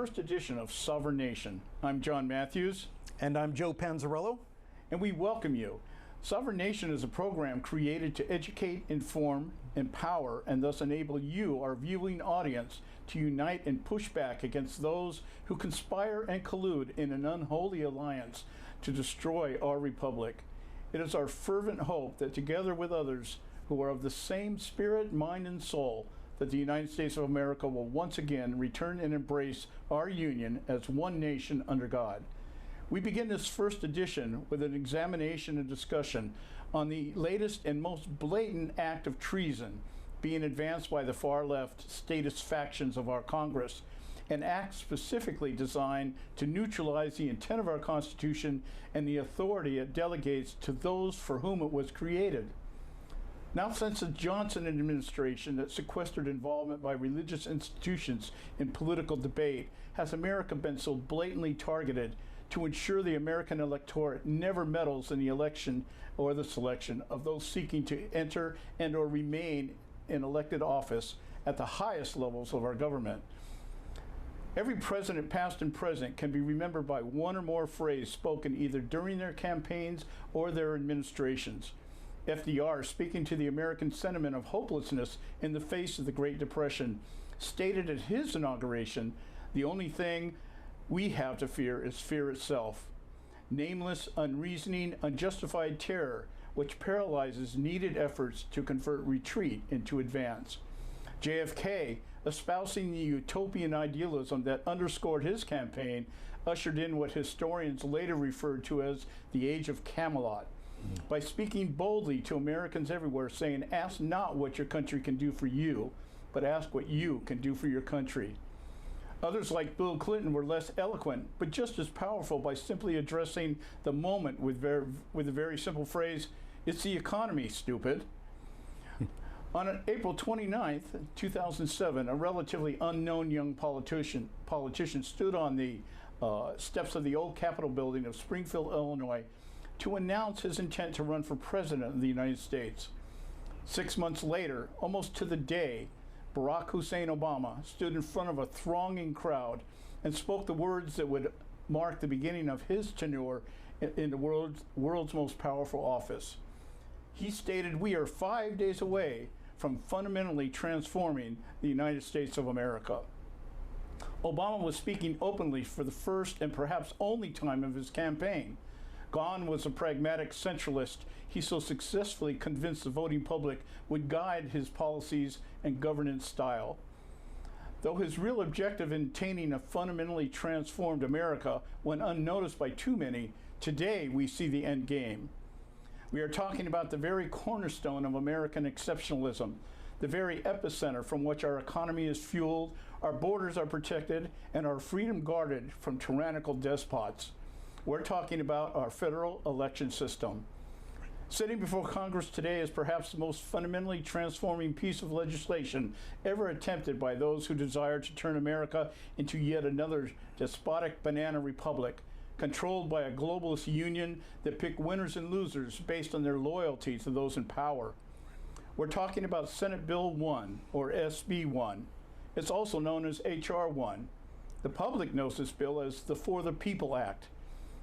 first edition of Sovereign Nation. I'm John Matthews. And I'm Joe Panzarello. And we welcome you. Sovereign Nation is a program created to educate, inform, empower, and thus enable you, our viewing audience, to unite and push back against those who conspire and collude in an unholy alliance to destroy our republic. It is our fervent hope that together with others who are of the same spirit, mind, and soul, that the United States of America will once again return and embrace our union as one nation under God. We begin this first edition with an examination and discussion on the latest and most blatant act of treason being advanced by the far-left statist factions of our Congress, an act specifically designed to neutralize the intent of our Constitution and the authority it delegates to those for whom it was created. Now, since the Johnson administration that sequestered involvement by religious institutions in political debate, has America been so blatantly targeted to ensure the American electorate never meddles in the election or the selection of those seeking to enter and or remain in elected office at the highest levels of our government. Every president, past and present, can be remembered by one or more phrases spoken either during their campaigns or their administrations. FDR, speaking to the American sentiment of hopelessness in the face of the Great Depression, stated at his inauguration, "The only thing we have to fear is fear itself. Nameless, unreasoning, unjustified terror, which paralyzes needed efforts to convert retreat into advance." JFK, espousing the utopian idealism that underscored his campaign, ushered in what historians later referred to as the Age of Camelot. By speaking boldly to Americans everywhere, saying, "Ask not what your country can do for you, but ask what you can do for your country." Others like Bill Clinton were less eloquent, but just as powerful by simply addressing the moment with a very simple phrase, "It's the economy, stupid." On April 29th, 2007, a relatively unknown young politician stood on the steps of the old Capitol building of Springfield, Illinois, to announce his intent to run for president of the United States. 6 months later, almost to the day, Barack Hussein Obama stood in front of a thronging crowd and spoke the words that would mark the beginning of his tenure in the world's most powerful office. He stated, "We are 5 days away from fundamentally transforming the United States of America." Obama was speaking openly for the first and perhaps only time of his campaign. Gone was the pragmatic centralist he so successfully convinced the voting public would guide his policies and governance style. Though his real objective in attaining a fundamentally transformed America went unnoticed by too many, today we see the end game. We are talking about the very cornerstone of American exceptionalism, the very epicenter from which our economy is fueled, our borders are protected, and our freedom guarded from tyrannical despots. We're talking about our federal election system. Sitting before Congress today is perhaps the most fundamentally transforming piece of legislation ever attempted by those who desire to turn America into yet another despotic banana republic, controlled by a globalist union that pick winners and losers based on their loyalty to those in power. We're talking about Senate Bill 1, or SB 1. It's also known as HR 1. The public knows this bill as the For the People Act.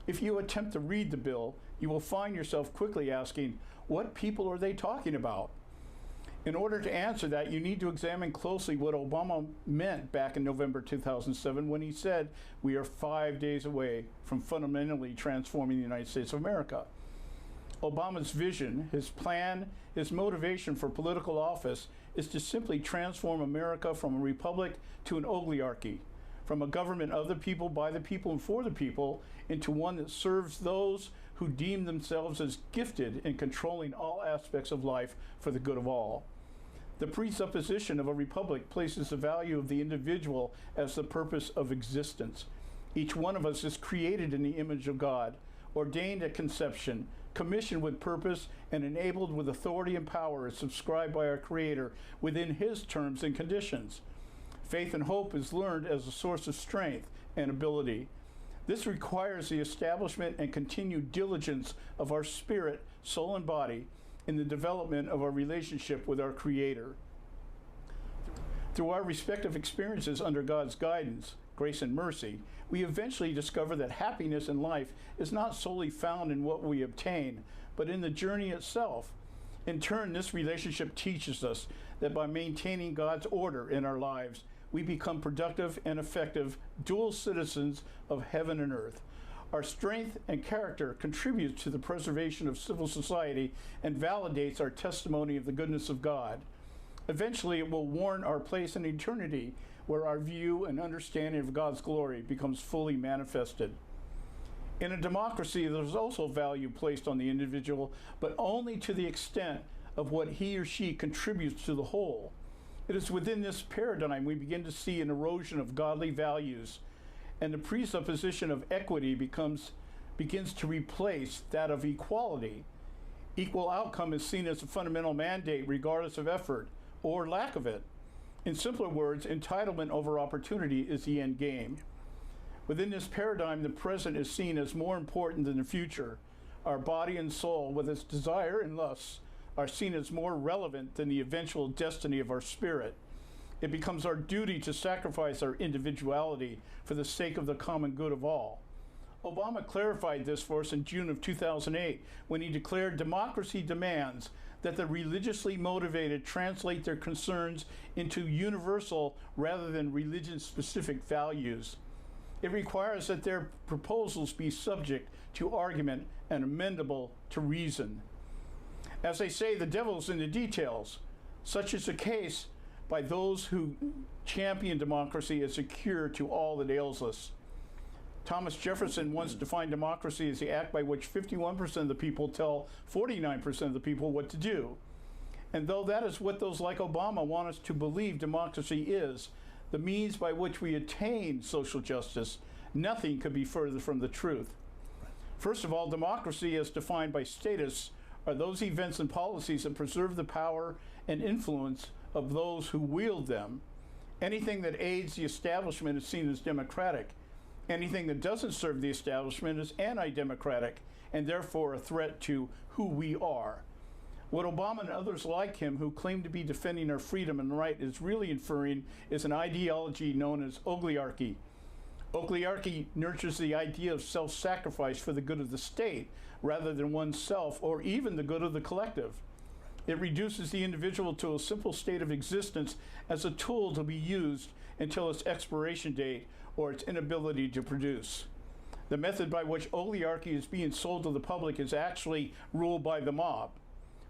If you attempt to read the bill, you will find yourself quickly asking, what people are they talking about? In order to answer that, you need to examine closely what Obama meant back in November 2007 when he said, "We are 5 days away from fundamentally transforming the United States of America." Obama's vision, his plan, his motivation for political office is to simply transform America from a republic to an oligarchy, from a government of the people, by the people, and for the people, into one that serves those who deem themselves as gifted in controlling all aspects of life for the good of all. The presupposition of a republic places the value of the individual as the purpose of existence. Each one of us is created in the image of God, ordained at conception, commissioned with purpose, and enabled with authority and power as subscribed by our Creator within His terms and conditions. Faith and hope is learned as a source of strength and ability. This requires the establishment and continued diligence of our spirit, soul, and body in the development of our relationship with our Creator. Through our respective experiences under God's guidance, grace and mercy, we eventually discover that happiness in life is not solely found in what we obtain, but in the journey itself. In turn, this relationship teaches us that by maintaining God's order in our lives, we become productive and effective dual citizens of heaven and earth. Our strength and character contributes to the preservation of civil society and validates our testimony of the goodness of God. Eventually, it will warrant our place in eternity, where our view and understanding of God's glory becomes fully manifested. In a democracy, there's also value placed on the individual, but only to the extent of what he or she contributes to the whole. It is within this paradigm we begin to see an erosion of godly values, and the presupposition of equity begins to replace that of equality. Equal outcome is seen as a fundamental mandate regardless of effort or lack of it. In simpler words, entitlement over opportunity is the end game. Within this paradigm, the present is seen as more important than the future. Our body and soul, with its desire and lusts, are seen as more relevant than the eventual destiny of our spirit. It becomes our duty to sacrifice our individuality for the sake of the common good of all. Obama clarified this for us in June of 2008 when he declared democracy demands that the religiously motivated translate their concerns into universal rather than religion-specific values. It requires that their proposals be subject to argument and amendable to reason. As they say, the devil's in the details. Such is the case by those who champion democracy as a cure to all that ails us. Thomas Jefferson once defined democracy as the act by which 51% of the people tell 49% of the people what to do. And though that is what those like Obama want us to believe democracy is, the means by which we attain social justice, nothing could be further from the truth. First of all, democracy as defined by statists are those events and policies that preserve the power and influence of those who wield them. Anything that aids the establishment is seen as democratic. Anything that doesn't serve the establishment is anti-democratic and therefore a threat to who we are. What Obama and others like him who claim to be defending our freedom and right is really inferring is an ideology known as oligarchy. Oligarchy nurtures the idea of self-sacrifice for the good of the state rather than oneself or even the good of the collective. It reduces the individual to a simple state of existence as a tool to be used until its expiration date or its inability to produce. The method by which oligarchy is being sold to the public is actually ruled by the mob.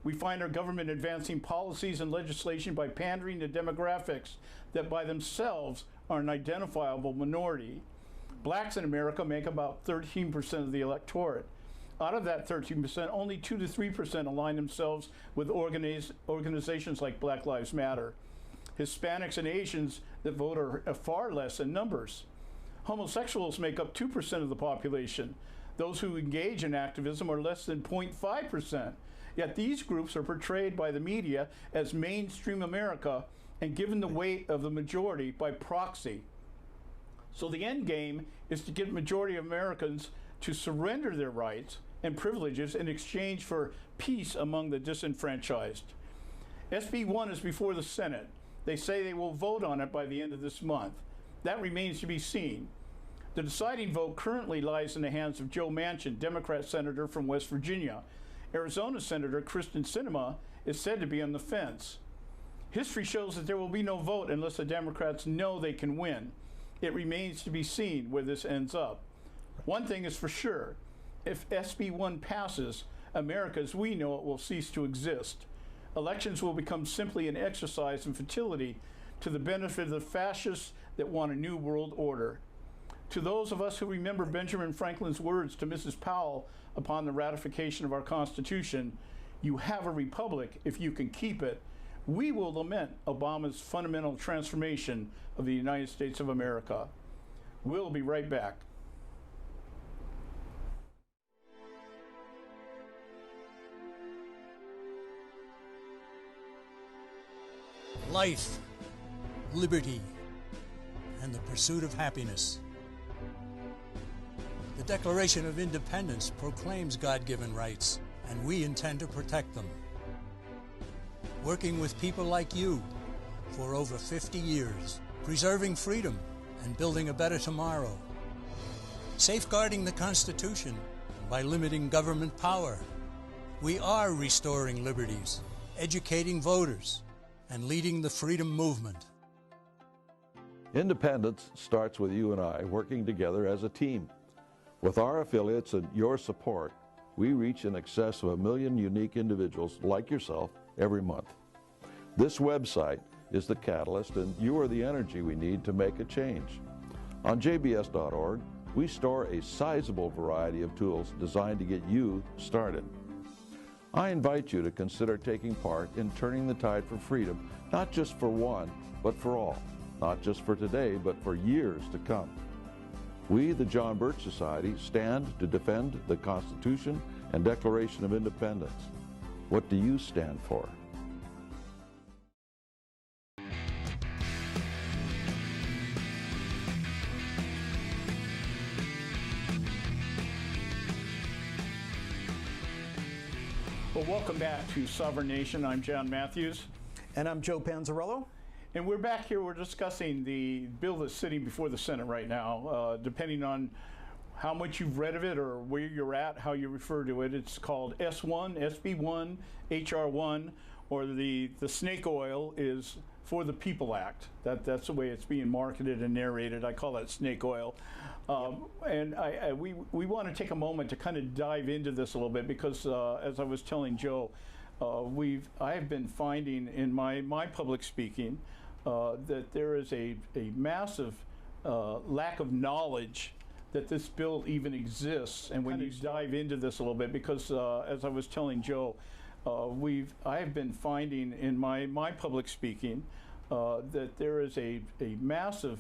We find our government advancing policies and legislation by pandering to demographics that by themselves are an identifiable minority. Blacks in America make about 13% of the electorate. Out of that 13%, only 2 to 3% align themselves with organizations like Black Lives Matter. Hispanics and Asians that vote are far less in numbers. Homosexuals make up 2% of the population. Those who engage in activism are less than 0.5%. Yet these groups are portrayed by the media as mainstream America and given the weight of the majority by proxy. So the end game is to get majority of Americans to surrender their rights and privileges in exchange for peace among the disenfranchised. SB 1 is before the Senate. They say they will vote on it by the end of this month. That remains to be seen. The deciding vote currently lies in the hands of Joe Manchin, Democrat senator from West Virginia. Arizona Senator Kristen Sinema is said to be on the fence. History shows that there will be no vote unless the Democrats know they can win. It remains to be seen where this ends up. One thing is for sure, if SB 1 passes, America as we know it will cease to exist. Elections will become simply an exercise in futility to the benefit of the fascists that want a new world order. To those of us who remember Benjamin Franklin's words to Mrs. Powell upon the ratification of our Constitution, "You have a republic if you can keep it," we will lament Obama's fundamental transformation of the United States of America. We'll be right back. Life, liberty, and the pursuit of happiness. The Declaration of Independence proclaims God-given rights, and we intend to protect them. Working with people like you for over 50 years, preserving freedom and building a better tomorrow. Safeguarding the Constitution by limiting government power. We are restoring liberties, educating voters, and leading the freedom movement. Independence starts with you and I working together as a team. With our affiliates and your support, we reach in excess of 1 million unique individuals like yourself every month. This website is the catalyst, and you are the energy we need to make a change. On jbs.org, we store a sizable variety of tools designed to get you started. I invite you to consider taking part in turning the tide for freedom, not just for one, but for all. Not just for today, but for years to come. We, the John Birch Society, stand to defend the Constitution and Declaration of Independence. What do you stand for? Well, welcome back to Sovereign Nation. I'm John Matthews. And I'm Joe Panzarello. And we're back here, we're discussing the bill that's sitting before the Senate right now. Depending on how much you've read of it or where you're at, how you refer to it, it's called S1, SB1, HR1, or the snake oil is For the People Act. That's the way it's being marketed and narrated. I call that snake oil. And we want to take a moment to kind of dive into this a little bit because, as I was telling Joe, I have been finding in my public speaking that there is a massive lack of knowledge that this bill even exists. And when you dive into this a little bit, because as I was telling Joe, I have been finding in my public speaking that there is a massive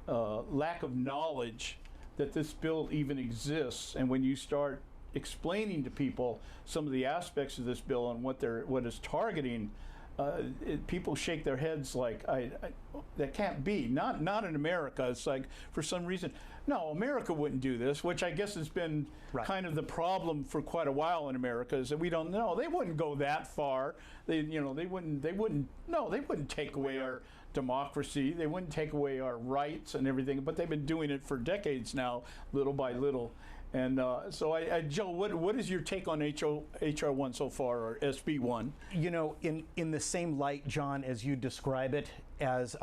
lack of knowledge that this bill even exists. And when you start explaining to people some of the aspects of this bill and what it's targeting, people shake their heads like, that can't be. Not in America. It's like, for some reason, no, America wouldn't do this, which I guess has been kind of the problem for quite a while in America, is that we don't know. They wouldn't go that far. They wouldn't take away our democracy. They wouldn't take away our rights and everything, but they've been doing it for decades now, little by little. And so, Joe, what is your take on HR1 so far, or SB1? You know, in the same light, John, as you describe it, as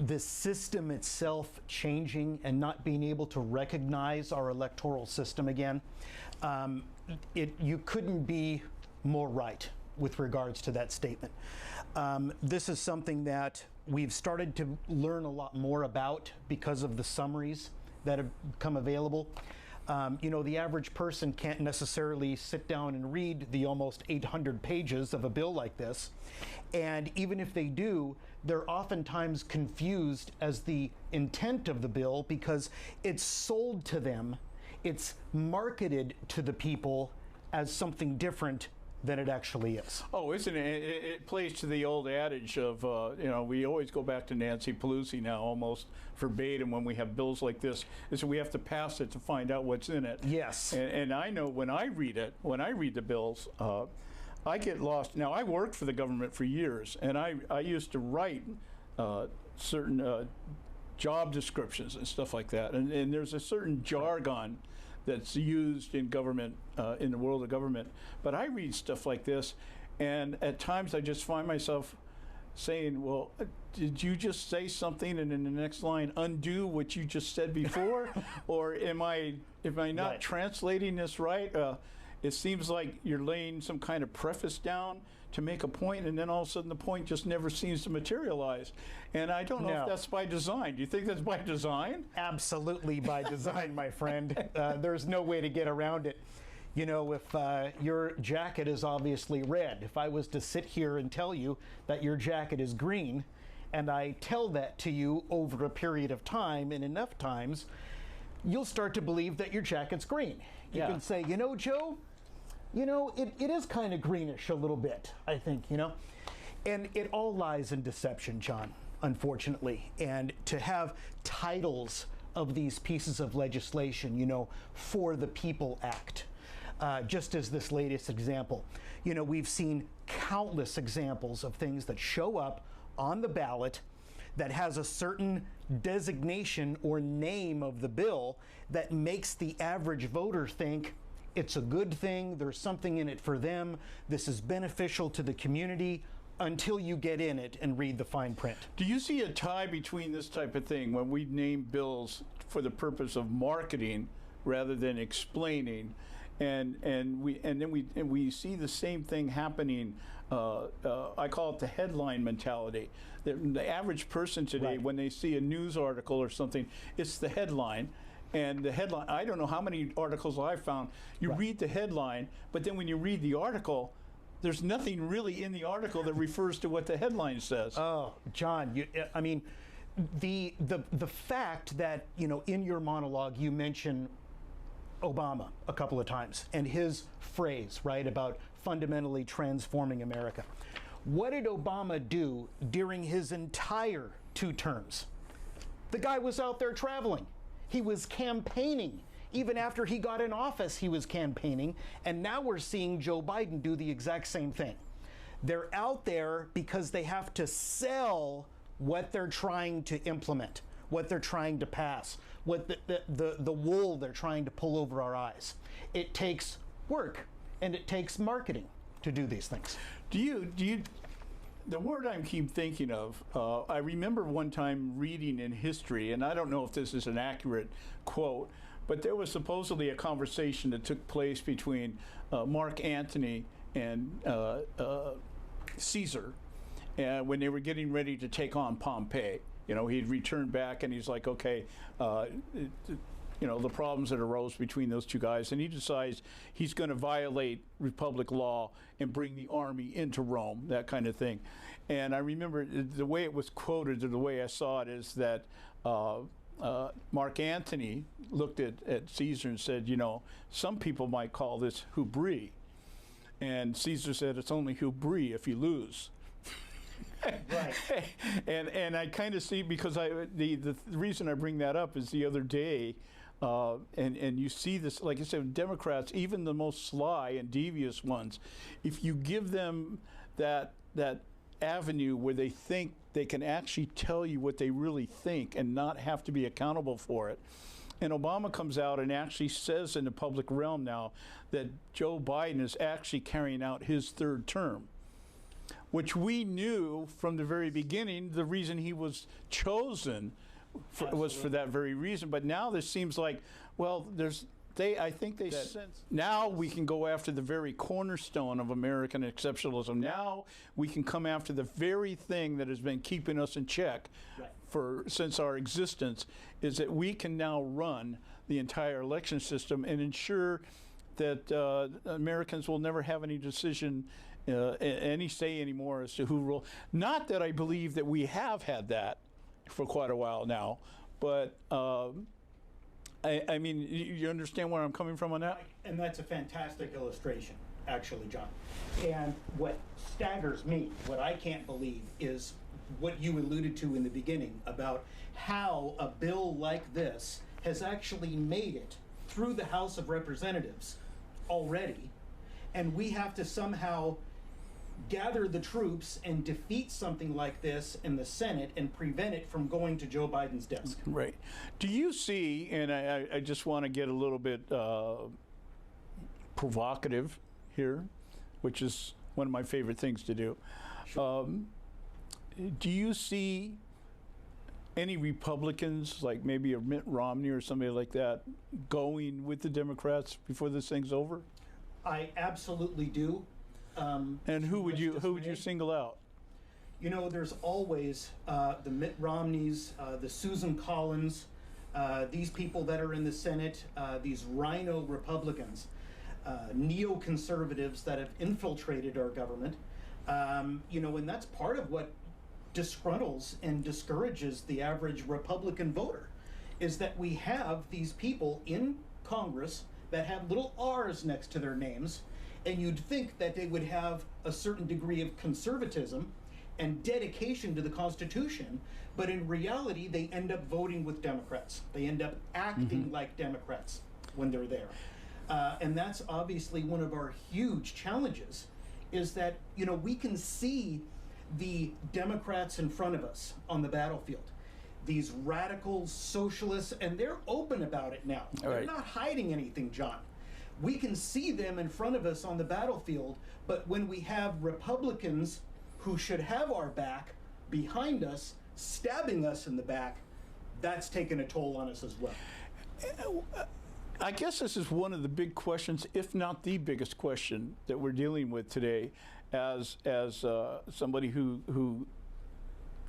the system itself changing and not being able to recognize our electoral system again, you couldn't be more right with regards to that statement. This is something that we've started to learn a lot more about because of the summaries that have become available. You know, the average person can't necessarily sit down and read the almost 800 pages of a bill like this. And even if they do, they're oftentimes confused as the intent of the bill because it's sold to them, it's marketed to the people as something different than it actually is. Oh, isn't it? It plays to the old adage of, we always go back to Nancy Pelosi now, almost verbatim, when we have bills like this, is we have to pass it to find out what's in it. Yes. And I know when I read the bills, I get lost. Now, I worked for the government for years, and I used to write certain job descriptions and stuff like that. And there's a certain jargon that's used in government, in the world of government. But I read stuff like this, and at times I just find myself saying, well, did you just say something and in the next line undo what you just said before? Or am I not translating this right? It seems like you're laying some kind of preface down to make a point, and then all of a sudden the point just never seems to materialize. And I don't know if that's by design. Do you think that's by design? Absolutely by design, my friend. There's no way to get around it. You know, if your jacket is obviously red, if I was to sit here and tell you that your jacket is green, and I tell that to you over a period of time and enough times, you'll start to believe that your jacket's green. You can say, you know, Joe, you know, it is kind of greenish a little bit, I think, you know. And it all lies in deception, John, unfortunately. And to have titles of these pieces of legislation, you know, For the People Act, just as this latest example. You know, we've seen countless examples of things that show up on the ballot that has a certain designation or name of the bill that makes the average voter think it's a good thing, there's something in it for them, this is beneficial to the community, until you get in it and read the fine print. Do you see a tie between this type of thing when we name bills for the purpose of marketing rather than explaining, and then we see the same thing happening? I call it the headline mentality. The average person today, Right. when they see a news article or something, it's the headline. And the headline, I don't know how many articles I've found. You Right. read the headline, but then when you read the article, there's nothing really in the article that refers to what the headline says. Oh, John, I mean, the fact that, you know, in your monologue you mention Obama a couple of times and his phrase, right, about fundamentally transforming America. What did Obama do during his entire 2 terms? The guy was out there traveling. He was campaigning. Even after he got in office, he was campaigning, and now we're seeing Joe Biden do the exact same thing. They're out there because they have to sell what they're trying to implement, what they're trying to pass, what the wool they're trying to pull over our eyes. It takes work, and it takes marketing to do these things. Do you? The word I keep thinking of, I remember one time reading in history, and I don't know if this is an accurate quote, but there was supposedly a conversation that took place between Mark Antony and Caesar when they were getting ready to take on Pompey. You know, he'd returned back, and he's like, okay, you know, the problems that arose between those two guys, and he decides he's going to violate Republic law and bring the army into Rome, that kind of thing. And I remember the way it was quoted, or the way I saw it, is that Mark Antony looked at Caesar and said, you know, some people might call this hubris. And Caesar said, it's only hubris if you lose. Right. and I kind of see, because the reason I bring that up is the other day, and you see this, like I said, Democrats, even the most sly and devious ones, if you give them that avenue where they think they can actually tell you what they really think and not have to be accountable for it. And Obama comes out and actually says in the public realm now that Joe Biden is actually carrying out his 3rd term, which we knew from the very beginning the reason he was chosen was for that very reason. But now this seems like, well, I think they sense now we can go after the very cornerstone of American exceptionalism. Now we can come after the very thing that has been keeping us in check since our existence, is that we can now run the entire election system and ensure that Americans will never have any decision, any say anymore as to who rule. Not that I believe that we have had that for quite a while now, but I mean, you understand where I'm coming from on that? And that's a fantastic illustration, actually, John. And what staggers me, what I can't believe, is what you alluded to in the beginning about how a bill like this has actually made it through the House of Representatives already, and we have to somehow gather the troops and defeat something like this in the Senate and prevent it from going to Joe Biden's desk. Right. Do you see, and I just want to get a little bit provocative here, which is one of my favorite things to do. Sure. Do you see any Republicans, like maybe a Mitt Romney or somebody like that, going with the Democrats before this thing's over? I absolutely do. And who would you single out? You know, there's always the Mitt Romneys, the Susan Collins, these people that are in the Senate, these rhino Republicans, neoconservatives that have infiltrated our government. You know, and that's part of what disgruntles and discourages the average Republican voter, is that we have these people in Congress that have little R's next to their names, and you'd think that they would have a certain degree of conservatism and dedication to the Constitution, but in reality, they end up voting with Democrats. They end up acting like Democrats when they're there. And that's obviously one of our huge challenges, is that, you know, we can see the Democrats in front of us on the battlefield, these radical socialists, and they're open about it now. They're not hiding anything, John. We can see them in front of us on the battlefield, but when we have Republicans who should have our back behind us, stabbing us in the back, that's taken a toll on us as well. I guess this is one of the big questions, if not the biggest question that we're dealing with today, as somebody who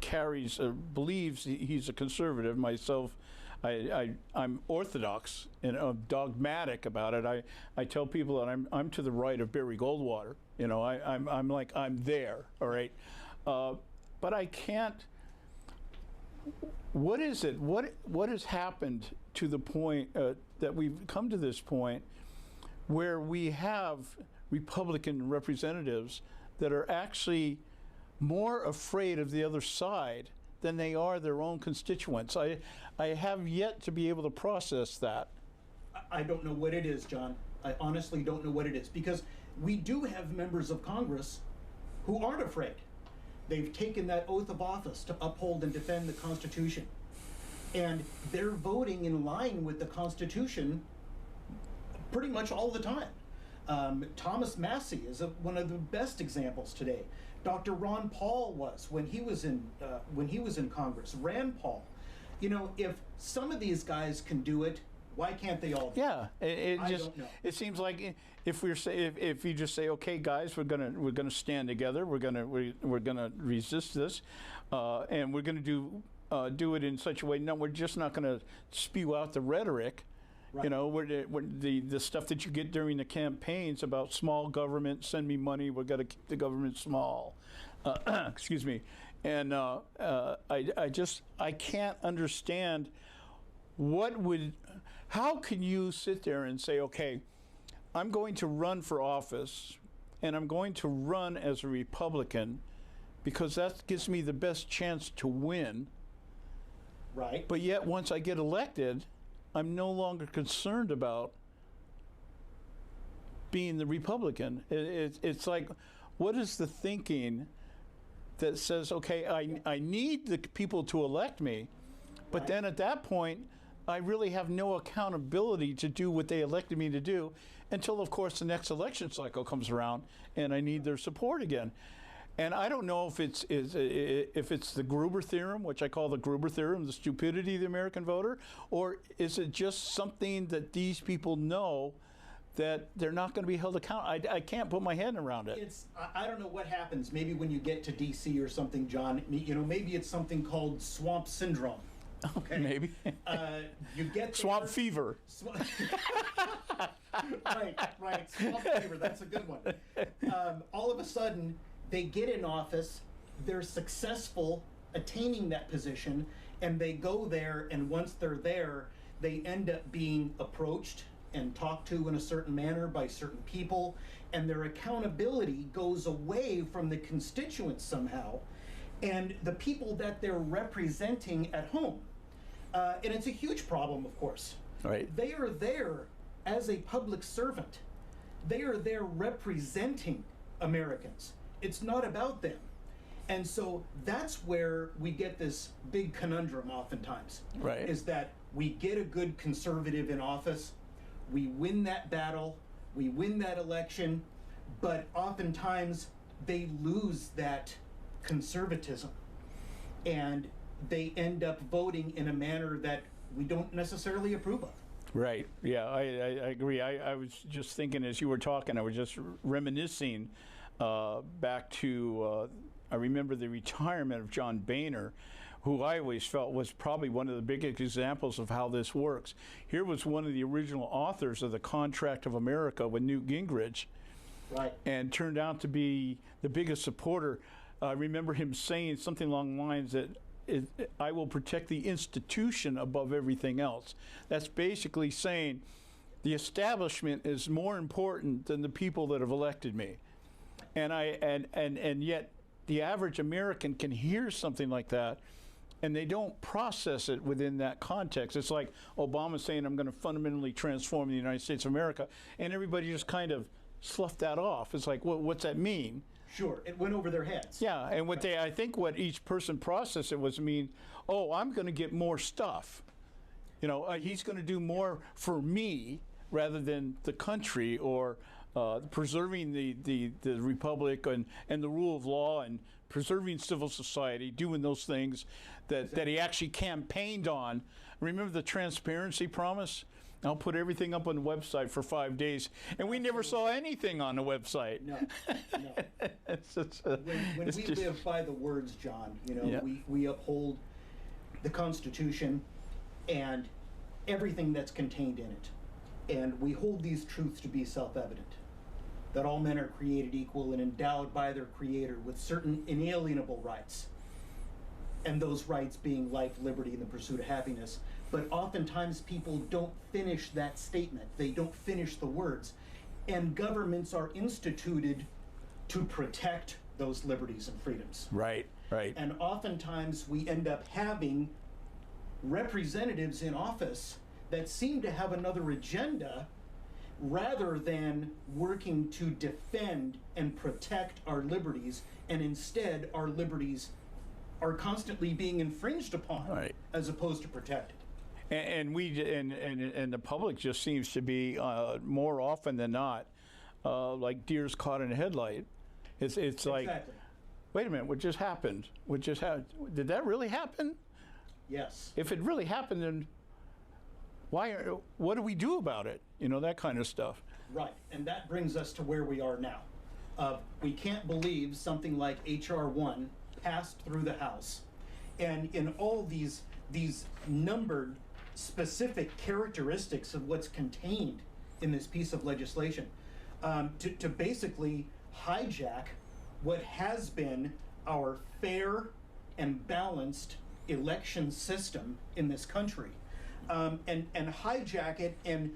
carries believes he's a conservative. Myself, I'm orthodox and dogmatic about it. I tell people that I'm to the right of Barry Goldwater. You know, I'm like, I'm there. All right, but I can't. What is it? What has happened to the point that we've come to this point where we have Republican representatives that are actually more afraid of the other side than they are their own constituents? I have yet to be able to process that. I don't know what it is, John. I honestly don't know what it is, because we do have members of Congress who aren't afraid. They've taken that oath of office to uphold and defend the Constitution. And they're voting in line with the Constitution pretty much all the time. Thomas Massey is one of the best examples today. Dr. Ron Paul was when he was in Congress. Rand Paul. You know, if some of these guys can do it, why can't they all do it? Yeah, I don't know. It seems like if you just say, okay, guys, we're gonna stand together, we're gonna resist this, and we're gonna do it in such a way. No, we're just not gonna spew out the rhetoric. Right. You know, the stuff that you get during the campaigns about small government, send me money, we're gonna keep the government small. Excuse me, and I can't understand how can you sit there and say, okay, I'm going to run for office, and I'm going to run as a Republican because that gives me the best chance to win. Right. But yet, once I get elected, I'm no longer concerned about being the Republican. It's like, what is the thinking that says, okay, I need the people to elect me, but then at that point, I really have no accountability to do what they elected me to do until, of course, the next election cycle comes around and I need their support again. And I don't know if it's the Gruber theorem, which I call the Gruber theorem, the stupidity of the American voter, or is it just something that these people know that they're not going to be held accountable? I can't put my head around it. I don't know what happens. Maybe when you get to D.C. or something, John. You know, maybe it's something called swamp syndrome. Okay. Maybe. You get swamp fever. Right. Swamp fever. That's a good one. All of a sudden, they get in office. They're successful attaining that position, and they go there. And once they're there, they end up being approached and talked to in a certain manner by certain people, and their accountability goes away from the constituents somehow, and the people that they're representing at home. And it's a huge problem, of course. Right. They are there as a public servant. They are there representing Americans. It's not about them. And so that's where we get this big conundrum oftentimes. Right. Is that we get a good conservative in office, we win that battle, we win that election, but oftentimes they lose that conservatism, and they end up voting in a manner that we don't necessarily approve of. Right. Yeah, I agree. I was just thinking as you were talking, I was just reminiscing back to, I remember the retirement of John Boehner, who I always felt was probably one of the biggest examples of how this works. Here was one of the original authors of the Contract of America with Newt Gingrich, right, and turned out to be the biggest supporter. I remember him saying something along the lines that I will protect the institution above everything else. That's basically saying the establishment is more important than the people that have elected me. And yet the average American can hear something like that, and they don't process it within that context. It's like Obama saying, I'm going to fundamentally transform the United States of America, and everybody just kind of sloughed that off. It's like, well, what's that mean? Sure, it went over their heads. Yeah, and what I think what each person processed it was mean, oh, I'm going to get more stuff. You know, he's going to do more for me rather than the country, or preserving the republic and the rule of law and preserving civil society, doing those things that he actually campaigned on. Remember the transparency promise? I'll put everything up on the website for 5 days, and we never saw anything on the website. No, no. When we live by the words, John, you know, Yeah. we uphold the Constitution and everything that's contained in it. And we hold these truths to be self-evident, that all men are created equal and endowed by their Creator with certain inalienable rights, and those rights being life, liberty, and the pursuit of happiness. But oftentimes people don't finish that statement. They don't finish the words. And governments are instituted to protect those liberties and freedoms. Right, right. And oftentimes we end up having representatives in office that seem to have another agenda rather than working to defend and protect our liberties, and instead our liberties are constantly being infringed upon, Right. as opposed to protected. And the public just seems to be more often than not like deers caught in a headlight. It's like, Exactly. wait a minute, what just happened? What just happened? Did that really happen? Yes. If it really happened, then what do we do about it? You know, that kind of stuff. Right, and that brings us to where we are now. We can't believe something like H.R. 1 passed through the House, and in all these numbered specific characteristics of what's contained in this piece of legislation, to basically hijack what has been our fair and balanced election system in this country, and hijack it and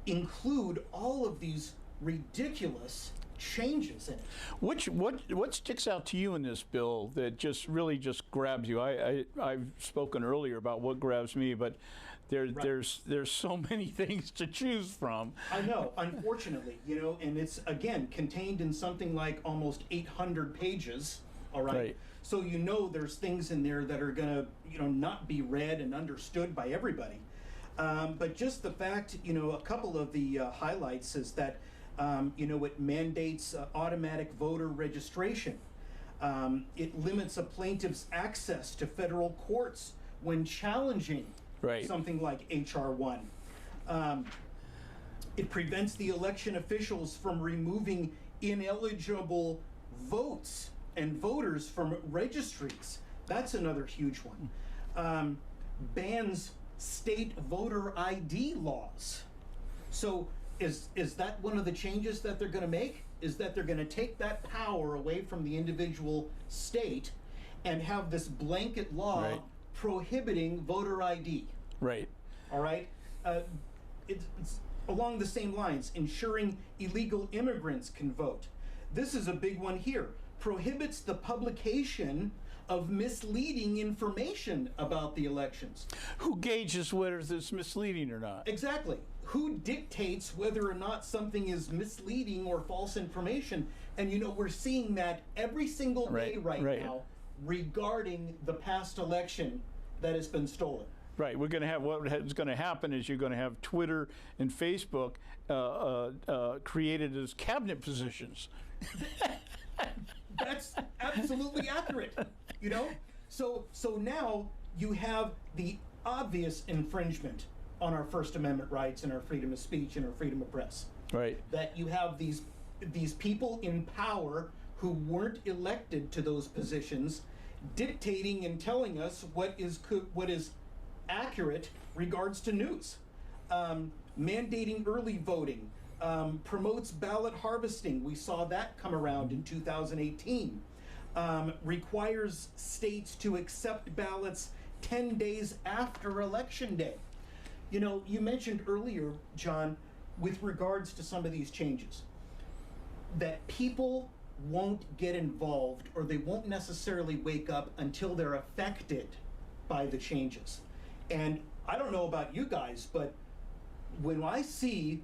include all of these ridiculous changes in it. What sticks out to you in this bill that really grabs you? I've spoken earlier about what grabs me, but there's so many things to choose from. I know, unfortunately, you know, and it's again contained in something like almost 800 pages. All right. Right. So you know there's things in there that are gonna, you know, not be read and understood by everybody. But just the fact, you know, a couple of the highlights is that, you know, it mandates automatic voter registration. It limits a plaintiff's access to federal courts when challenging Right. something like H.R. 1. It prevents the election officials from removing ineligible votes and voters from registries. That's another huge one. Bans state voter ID laws. So is that one of the changes that they're going to make? Is that they're going to take that power away from the individual state and have this blanket law Right. prohibiting voter ID? Right. All right? It's along the same lines, ensuring illegal immigrants can vote. This is a big one here. Prohibits the publication of misleading information about the elections. Who gauges whether it's misleading or not? Exactly. Who dictates whether or not something is misleading or false information? And you know, we're seeing that every single day right now regarding the past election that has been stolen. Right. We're going to have what's going to happen is you're going to have Twitter and Facebook created as cabinet positions. That's absolutely accurate. You know, so now you have the obvious infringement on our First Amendment rights and our freedom of speech and our freedom of press. Right. That you have these people in power who weren't elected to those positions, dictating and telling us what is accurate regards to news, mandating early voting, promotes ballot harvesting. We saw that come around in 2018. Requires states to accept ballots 10 days after Election Day. You know, you mentioned earlier, John, with regards to some of these changes, that people won't get involved or they won't necessarily wake up until they're affected by the changes. And I don't know about you guys, but when I see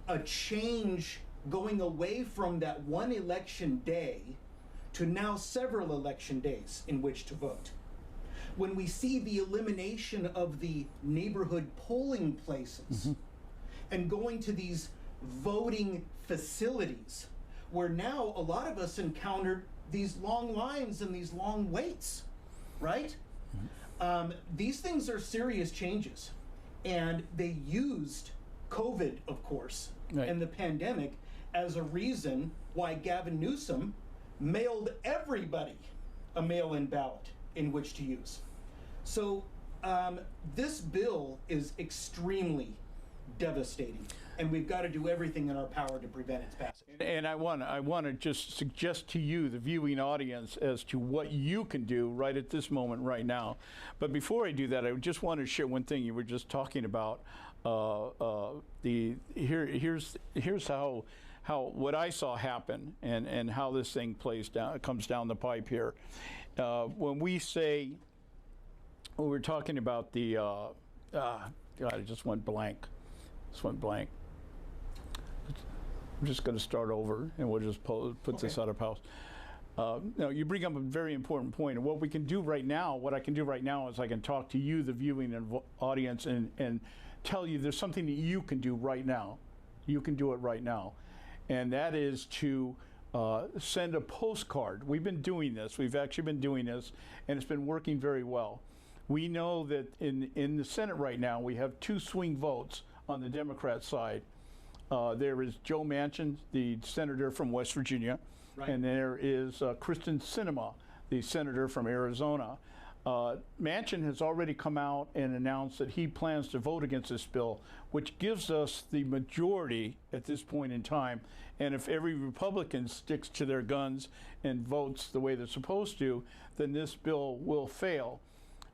a change going away from that one election day to now several election days in which to vote. When we see the elimination of the neighborhood polling places and going to these voting facilities, where now a lot of us encountered these long lines and these long waits, right? These things are serious changes. And they used COVID, of course, and the pandemic as a reason why Gavin Newsom mailed everybody a mail-in ballot in which to use. So this bill is extremely devastating, and we've got to do everything in our power to prevent its passage. And I want to just suggest to you, the viewing audience, as to what you can do right at this moment, right now. But before I do that, I just want to share one thing you were just talking about. Here's how what I saw happen and how this thing comes down the pipe here. When we say, we're talking about the God, it just went blank. I'm just going to start over, and we'll just put this out of house. No, you bring up a very important point. And what we can do right now, what I can do right now is I can talk to you, the viewing audience, and tell you there's something that you can do right now. You can do it right now. And that is to send a postcard. We've been doing this. We've actually been doing this, and it's been working very well. We know that in the Senate right now, we have 2 swing votes on the Democrat side. There is Joe Manchin, the senator from West Virginia, and there is Kristen Sinema, the senator from Arizona. Manchin has already come out and announced that he plans to vote against this bill, which gives us the majority at this point in time. And if every Republican sticks to their guns and votes the way they're supposed to, then this bill will fail,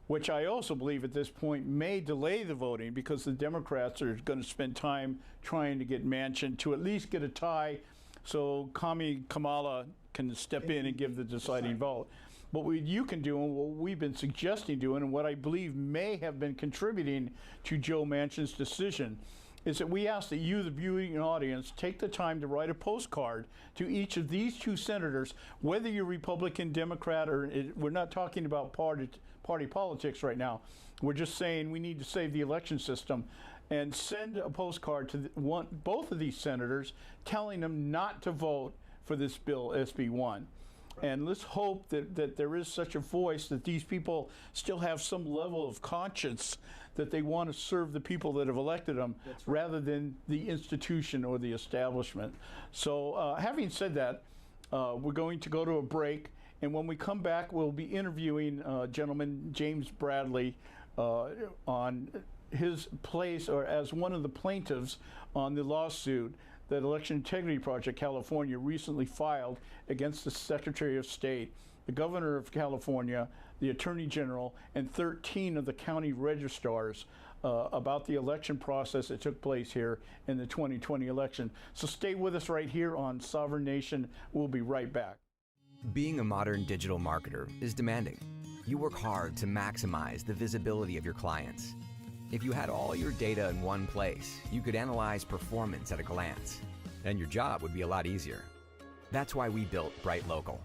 which I also believe at this point may delay the voting, because the Democrats are going to spend time trying to get Manchin to at least get a tie so Kamala can step in and give the deciding vote. But what you can do, and what we've been suggesting doing, and what I believe may have been contributing to Joe Manchin's decision, is that we ask that you, the viewing audience, take the time to write a postcard to each of these 2 senators, whether you're Republican, Democrat, or we're not talking about party politics right now. We're just saying we need to save the election system, and send a postcard to both of these senators telling them not to vote for this bill, SB 1. And let's hope that there is such a voice, that these people still have some level of conscience, that they want to serve the people that have elected them, rather than the institution or the establishment. So having said that, we're going to go to a break. And when we come back, we'll be interviewing gentleman James Bradley on his place, or as one of the plaintiffs on the lawsuit that Election Integrity Project California recently filed against the Secretary of State, the Governor of California, the Attorney General, and 13 of the county registrars about the election process that took place here in the 2020 election. So stay with us right here on Sovereign Nation. We'll be right back. Being a modern digital marketer is demanding. You work hard to maximize the visibility of your clients. If you had all your data in one place, you could analyze performance at a glance, and your job would be a lot easier. That's why we built Bright Local.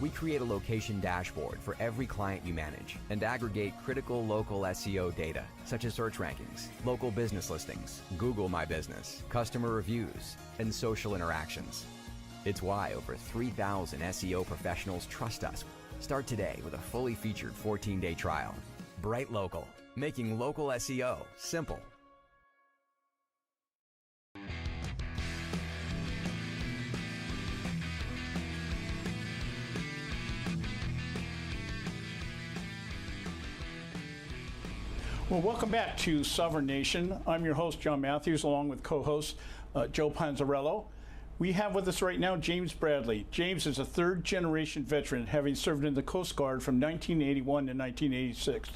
We create a location dashboard for every client you manage and aggregate critical local SEO data, such as search rankings, local business listings, Google My Business, customer reviews, and social interactions. It's why over 3,000 SEO professionals trust us. Start today with a fully featured 14-day trial. Bright Local, making local SEO simple. Well, welcome back to Sovereign Nation. I'm your host, John Matthews, along with co-host Joe Panzarello. We have with us right now James Bradley. James is a third-generation veteran, having served in the Coast Guard from 1981 to 1986.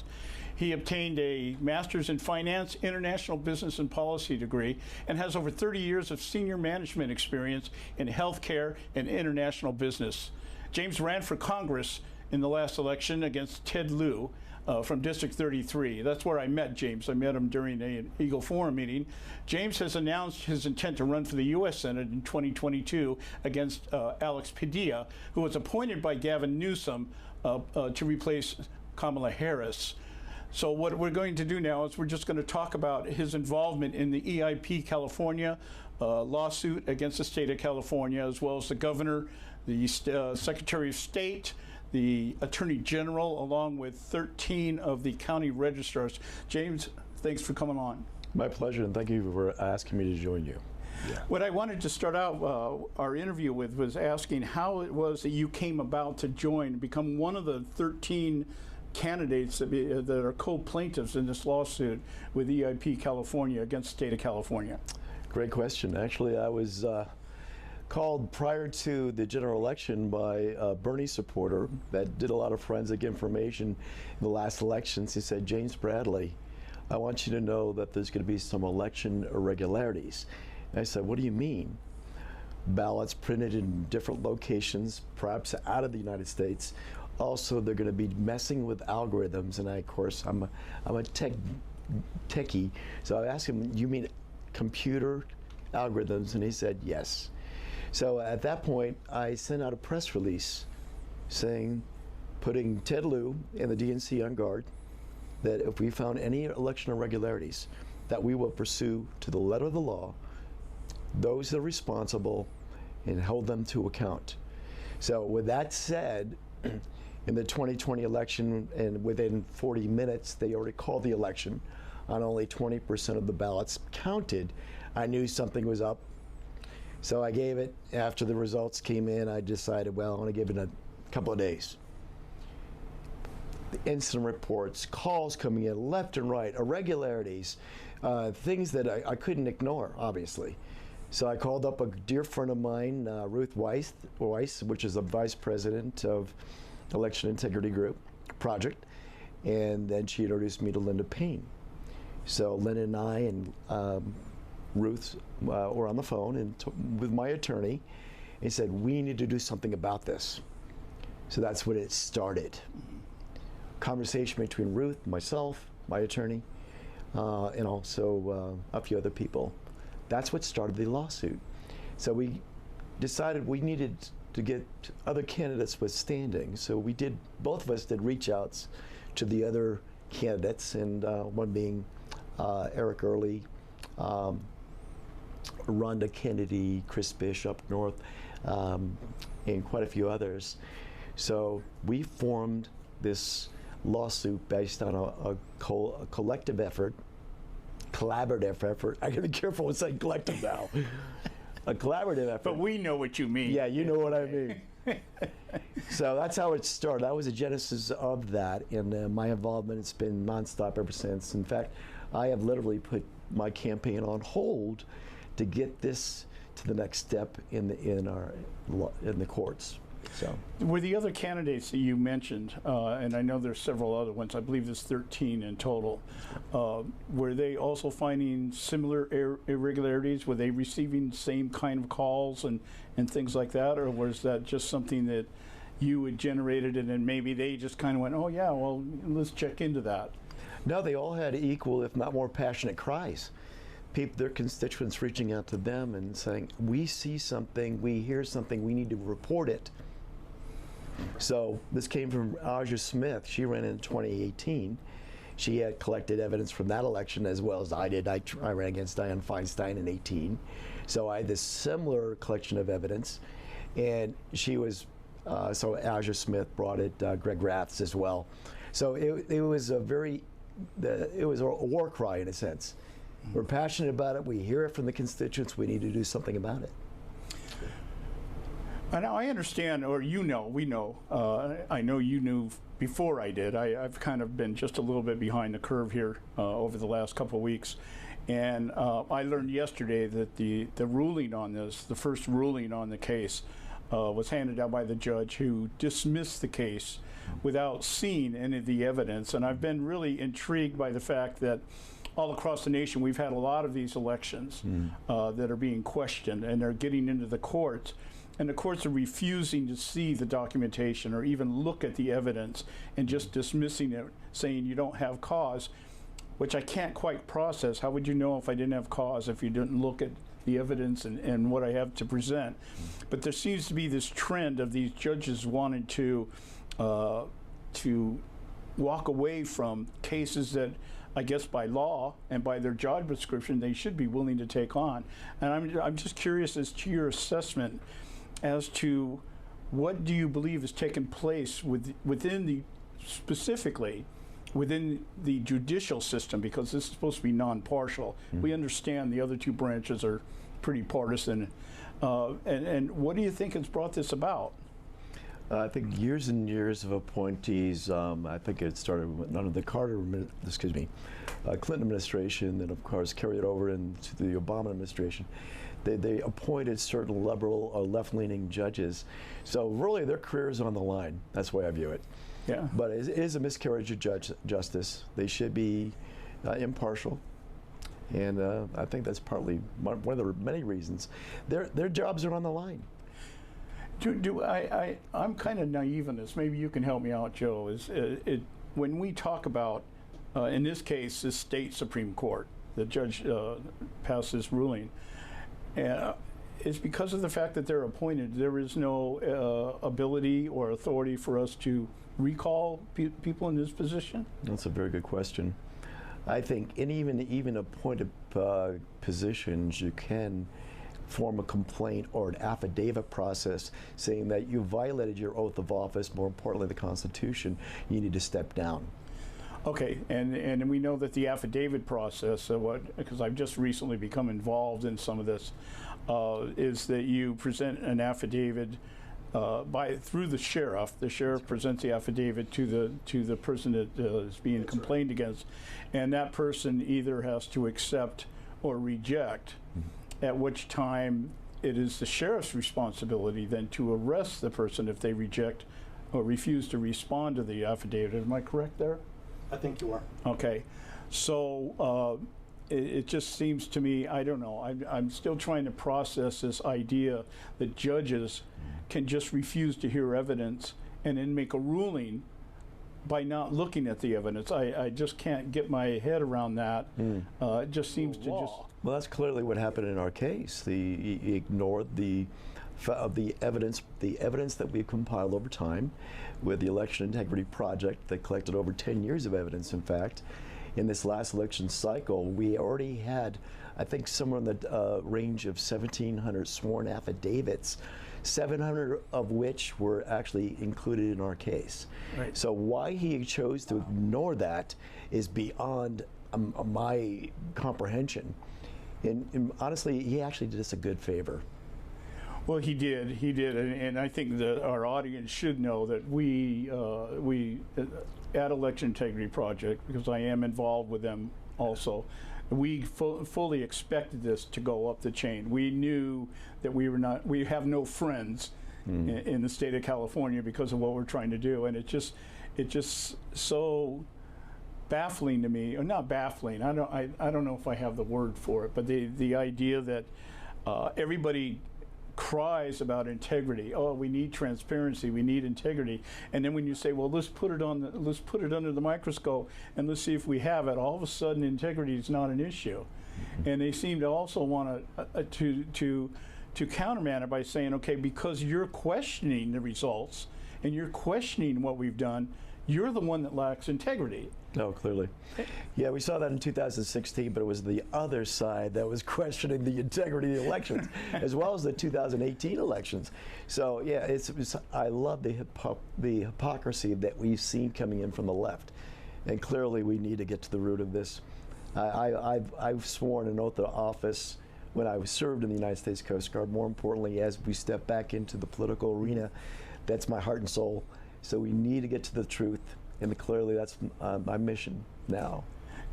He obtained a Master's in Finance, International Business and Policy degree, and has over 30 years of senior management experience in healthcare and international business. James ran for Congress in the last election against Ted Lieu. from District 33. That's where I met James. I met him during an Eagle Forum meeting. James has announced his intent to run for the U.S. Senate in 2022 against Alex Padilla, who was appointed by Gavin Newsom to replace Kamala Harris. So what we're going to do now is we're just going to talk about his involvement in the EIP California lawsuit against the state of California, as well as the governor, the Secretary of State, the Attorney General, along with 13 of the county registrars. James, thanks for coming on. My pleasure, and thank you for asking me to join you. Yeah. What I wanted to start out our interview with was asking how it was that you came about to join, become one of the 13 candidates that are co-plaintiffs in this lawsuit with EIP California against the state of California. Great question. Actually, I was called prior to the general election by a Bernie supporter that did a lot of forensic information in the last elections. He said, James Bradley, I want you to know that there's going to be some election irregularities. And I said, what do you mean? Ballots printed in different locations, perhaps out of the United States. Also, they're going to be messing with algorithms. And I, of course, I'm a techie. So I asked him, you mean computer algorithms? And he said, yes. So at that point, I sent out a press release saying, putting Ted Lieu and the DNC on guard, that if we found any election irregularities, that we will pursue to the letter of the law those that are responsible and hold them to account. So with that said, in the 2020 election, and within 40 minutes, they already called the election on only 20% of the ballots counted. I knew something was up. So I gave it, after the results came in, I decided, well, I want to give it a couple of days. The incident reports, calls coming in left and right, irregularities, things that I couldn't ignore, obviously. So I called up a dear friend of mine, Ruth Weiss, which is the vice president of Election Integrity Group Project, and then she introduced me to Linda Payne. So Linda and I and Ruth were on the phone and with my attorney, and said, we need to do something about this. So that's when it started. Conversation between Ruth, myself, my attorney, and also a few other people. That's what started the lawsuit. So we decided we needed to get other candidates with standing. So we did, both of us did reach outs to the other candidates, and one being Eric Early, Rhonda Kennedy, Chris Bish up north, and quite a few others. So we formed this lawsuit based on a collective effort, collaborative effort. I gotta be careful with saying collective now. A collaborative effort. But we know what you mean. Yeah, you know what I mean. So that's how it started. That was the genesis of that, and my involvement has been nonstop ever since. In fact, I have literally put my campaign on hold to get this to the next step in the courts. So were the other candidates that you mentioned, and I know there's several other ones, I believe there's 13 in total, were they also finding similar irregularities? Were they receiving the same kind of calls and things like that, or was that just something that you had generated and then maybe they just kind of went, oh yeah, well, let's check into that? No, they all had equal, if not more passionate cries. People, their constituents reaching out to them and saying, we see something, we hear something, we need to report it. So this came from Aja Smith. She ran in 2018. She had collected evidence from that election as well as I did. I ran against Dianne Feinstein in 18. So I had this similar collection of evidence. And she was, so Aja Smith brought it, Greg Raths as well. So it was a very, it was a war cry in a sense. We're passionate about it. We hear it from the constituents. We need to do something about it. And I understand, or we know, I know you knew before I did. I've kind of been just a little bit behind the curve here over the last couple of weeks. And I learned yesterday that the ruling on this, the first ruling on the case, was handed down by the judge who dismissed the case without seeing any of the evidence. And I've been really intrigued by the fact that all across the nation we've had a lot of these elections that are being questioned and they're getting into the courts. and the courts are refusing to see the documentation or even look at the evidence and just dismissing it, saying you don't have cause, which I can't quite process. How would you know if I didn't have cause if you didn't look at the evidence and what I have to present? But there seems to be this trend of these judges wanting to walk away from cases that I guess by law and by their job description they should be willing to take on. And I'm just curious as to your assessment as to what do you believe has taken place specifically within the judicial system, because this is supposed to be non-partial. We understand the other two branches are pretty partisan. And what do you think has brought this about? I think years and years of appointees. I think it started under the Clinton administration, and of course carried over into the Obama administration. They appointed certain liberal or left-leaning judges. So really their career is on the line. That's the way I view it. Yeah. But it is a miscarriage of justice. They should be impartial. And I think that's partly one of the many reasons. Their jobs are on the line. I'm kind of naive in this. Maybe you can help me out, Joe. When we talk about, in this case, the state Supreme Court, the judge passed this ruling, it's because of the fact that they're appointed. There is no ability or authority for us to recall people in this position? That's a very good question. I think in even appointed positions, you can form a complaint or an affidavit process saying that you violated your oath of office, more importantly the Constitution, you need to step down. Okay, and we know that the affidavit process, because I've just recently become involved in some of this, is that you present an affidavit through the sheriff. The sheriff presents the affidavit to the person that is being complained against, and that person either has to accept or reject, at which time it is the sheriff's responsibility then to arrest the person if they reject or refuse to respond to the affidavit. Am I correct there? I think you are. Okay, so it just seems to me, I don't know, I'm still trying to process this idea that judges can just refuse to hear evidence and then make a ruling by not looking at the evidence. I just can't get my head around that. It just seems to just... Well, that's clearly what happened in our case. He ignored the evidence that we've compiled over time with the Election Integrity Project that collected over 10 years of evidence, in fact. In this last election cycle, we already had, I think, somewhere in the range of 1,700 sworn affidavits, 700 of which were actually included in our case. Right. So why he chose to ignore that is beyond my comprehension. And honestly, he actually did us a good favor. Well, he did, and I think that our audience should know that we at Election Integrity Project, because I am involved with them also, we fully expected this to go up the chain. We knew that we have no friends in the state of California because of what we're trying to do, and it just so baffling to me, or not baffling. I don't know if I have the word for it, but the idea that everybody cries about integrity. Oh, we need transparency. We need integrity. And then when you say, well, let's put it under the microscope and let's see if we have it, all of a sudden integrity is not an issue. And they seem to also want to countermand it by saying, okay, because you're questioning the results and you're questioning what we've done, you're the one that lacks integrity. No, clearly. Yeah, we saw that in 2016, but it was the other side that was questioning the integrity of the elections, as well as the 2018 elections. So yeah, I love the hypocrisy that we've seen coming in from the left, and clearly we need to get to the root of this. I've sworn an oath of office when I served in the United States Coast Guard. More importantly, as we step back into the political arena, that's my heart and soul. So we need to get to the truth, and clearly that's my mission now.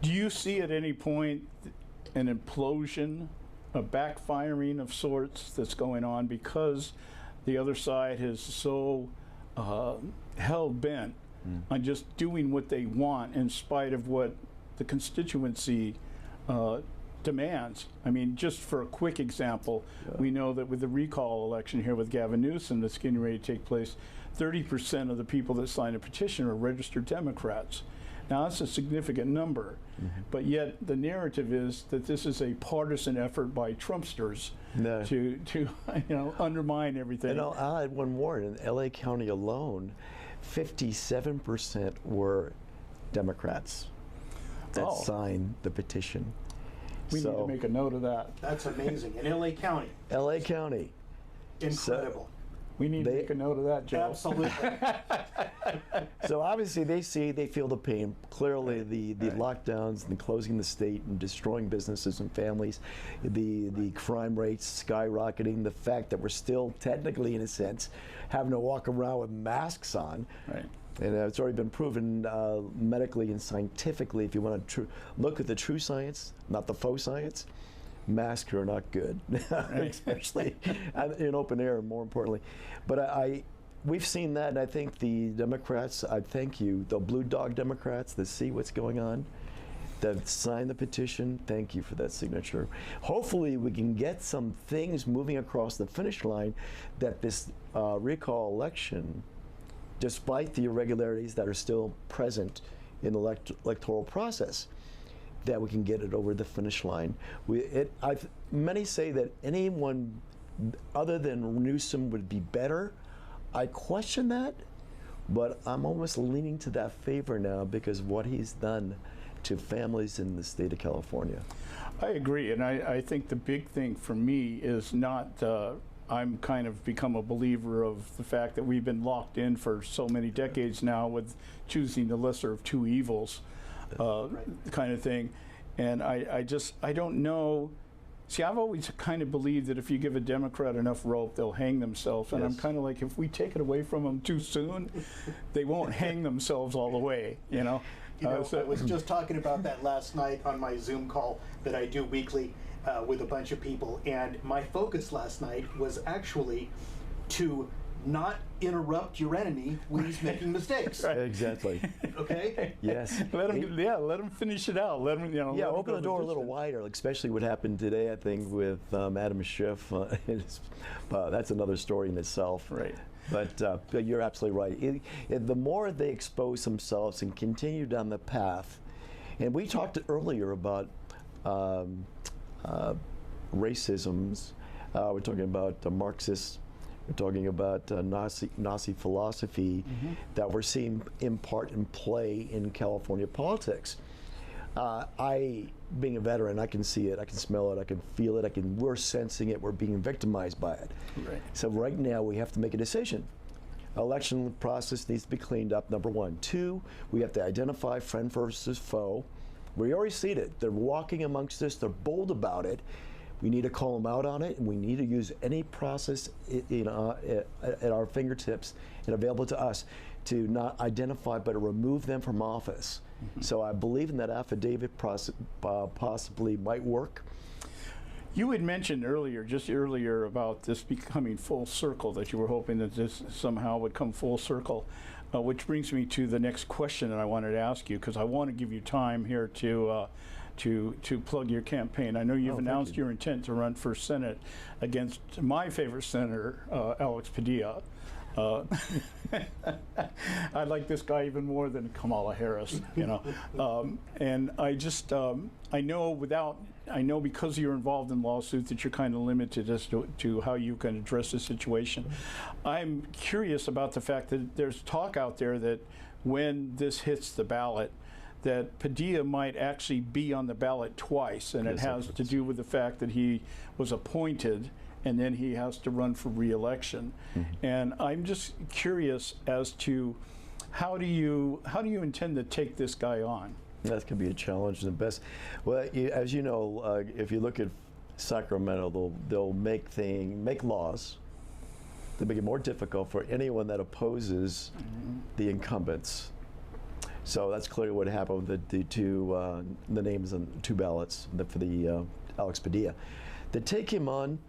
Do you see at any point an implosion, a backfiring of sorts that's going on because the other side is so hell-bent on just doing what they want in spite of what the constituency demands. I mean, just for a quick example, we know that with the recall election here with Gavin Newsom that's getting ready to take place, 30% of the people that signed a petition are registered Democrats. Now, that's a significant number, but yet the narrative is that this is a partisan effort by Trumpsters to undermine everything. And I'll add one more. In LA County alone, 57% were Democrats that signed the petition. We need to make a note of that. That's amazing. In LA County. LA County. Incredible. We need to make a note of that, Joe. Absolutely. So obviously they feel the pain. Clearly the lockdowns and closing the state and destroying businesses and families, the crime rates skyrocketing, the fact that we're still technically, in a sense, having to walk around with masks on. Right. And it's already been proven medically and scientifically, if you want to look at the true science, not the faux science, masks are not good, especially in open air, more importantly. But we've seen that, and I think the Democrats, I thank you, the blue dog Democrats that see what's going on, that signed the petition, thank you for that signature. Hopefully we can get some things moving across the finish line that this recall election, despite the irregularities that are still present in the electoral process, that we can get it over the finish line. Many say that anyone other than Newsom would be better. I question that, but I'm almost leaning to that favor now because of what he's done to families in the state of California. I agree, and I think the big thing for me is not, I'm kind of become a believer of the fact that we've been locked in for so many decades now with choosing the lesser of two evils. Kind of thing, and I don't know. See, I've always kind of believed that if you give a Democrat enough rope, they'll hang themselves, and I'm kind of like, if we take it away from them too soon, they won't hang themselves all the way, you know. I was just talking about that last night on my Zoom call that I do weekly with a bunch of people, and my focus last night was actually to not interrupt your enemy when he's making mistakes. Right. Exactly. Okay? Yes. Let him finish it out. Let him, open the door a little wider, especially what happened today, I think, with Adam Schiff. That's another story in itself. Right. But you're absolutely right. The more they expose themselves and continue down the path, and we talked earlier about racisms. We're talking about Marxists. We're talking about Nazi philosophy that we're seeing in part in play in California politics. Being a veteran, I can see it, I can smell it, I can feel it, we're sensing it, we're being victimized by it. Right. So right now we have to make a decision. Election process needs to be cleaned up, number one. Two, we have to identify friend versus foe. We already see it. They're walking amongst us, they're bold about it. We need to call them out on it, and we need to use any process at our fingertips and available to us to not identify but to remove them from office. So I believe in that affidavit process possibly might work. You had mentioned just earlier about this becoming full circle, that you were hoping that this somehow would come full circle, which brings me to the next question that I wanted to ask you, because I want to give you time here to plug your campaign. I know you've announced your intent to run for Senate against my favorite senator, Alex Padilla. I like this guy even more than Kamala Harris, and I know because you're involved in lawsuits that you're kind of limited as to how you can address the situation. I'm curious about the fact that there's talk out there that when this hits the ballot, that Padilla might actually be on the ballot twice, and it has to do with the fact that he was appointed and then he has to run for re-election. And I'm just curious as to how do you intend to take this guy on? That could be a challenge. The best, well, as you know, if you look at Sacramento, they'll make laws that make it more difficult for anyone that opposes the incumbents. So that's clearly what happened with the names on two ballots for the Alex Padilla. To take him on,